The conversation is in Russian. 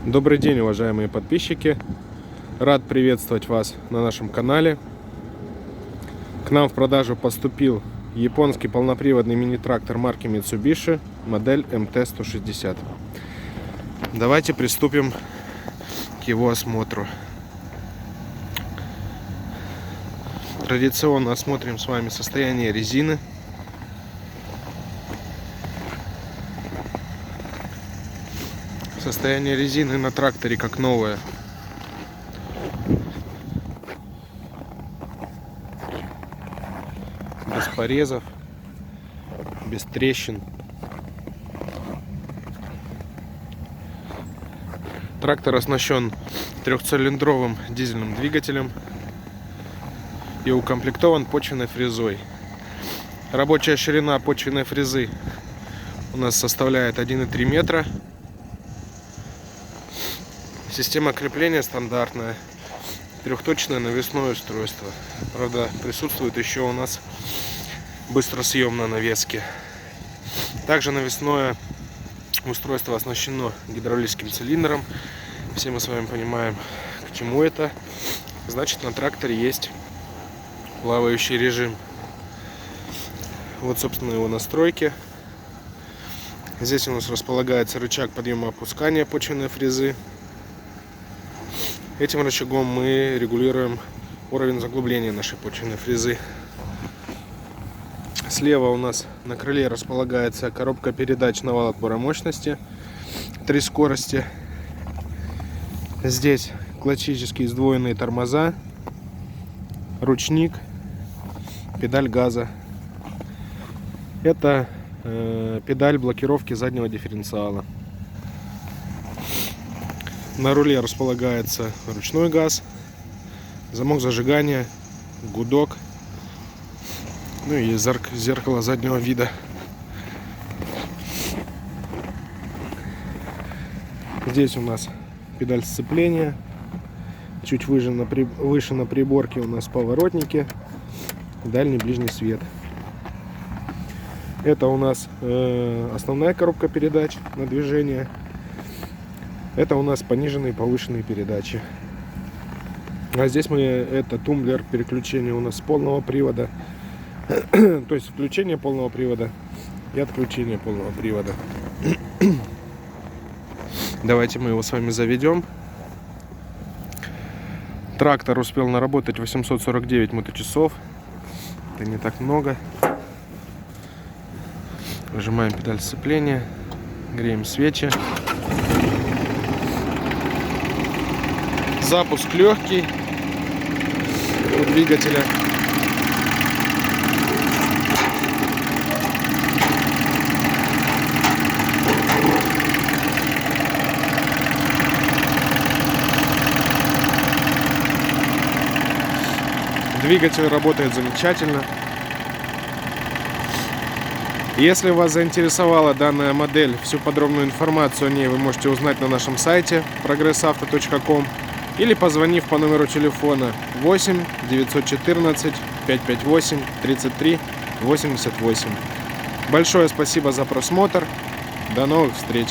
Добрый день, уважаемые подписчики! Рад приветствовать вас на нашем канале. К нам в продажу поступил японский полноприводный мини-трактор марки Mitsubishi, модель MT-160. Давайте приступим к его осмотру. Традиционно осмотрим с вами состояние резины. Состояние резины на тракторе как новое. Без порезов, без трещин. Трактор оснащен трехцилиндровым дизельным двигателем и укомплектован почвенной фрезой. Рабочая ширина почвенной фрезы у нас составляет 1,3 метра. Система крепления стандартная, трехточное навесное устройство. Правда, присутствует еще у нас быстросъем на навеске. Также навесное устройство оснащено гидравлическим цилиндром. Все мы с вами понимаем, к чему это. Значит, на тракторе есть плавающий режим. Вот, собственно, его настройки. Здесь у нас располагается рычаг подъема-опускания почвенной фрезы. Этим рычагом мы регулируем уровень заглубления нашей почвенной фрезы. Слева у нас на крыле располагается коробка передач на вал отбора мощности, 3 скорости. Здесь классические сдвоенные тормоза, ручник, педаль газа. Это педаль блокировки заднего дифференциала. На руле располагается ручной газ, замок зажигания, гудок, ну и зеркало заднего вида. Здесь у нас педаль сцепления, чуть выше на приборке у нас поворотники, дальний ближний свет. Это у нас основная коробка передач на движение. Это у нас пониженные и повышенные передачи. А здесь это тумблер переключения у нас с полного привода. То есть включение полного привода и отключение полного привода. Давайте мы его с вами заведем. Трактор успел наработать 849 моточасов. Это не так много. Нажимаем педаль сцепления. Греем свечи. Запуск легкий у двигателя. Двигатель работает замечательно. Если вас заинтересовала данная модель, всю подробную информацию о ней вы можете узнать на нашем сайте progressauto.com или позвонив по номеру телефона 8 914 558 33 88. Большое спасибо за просмотр. До новых встреч!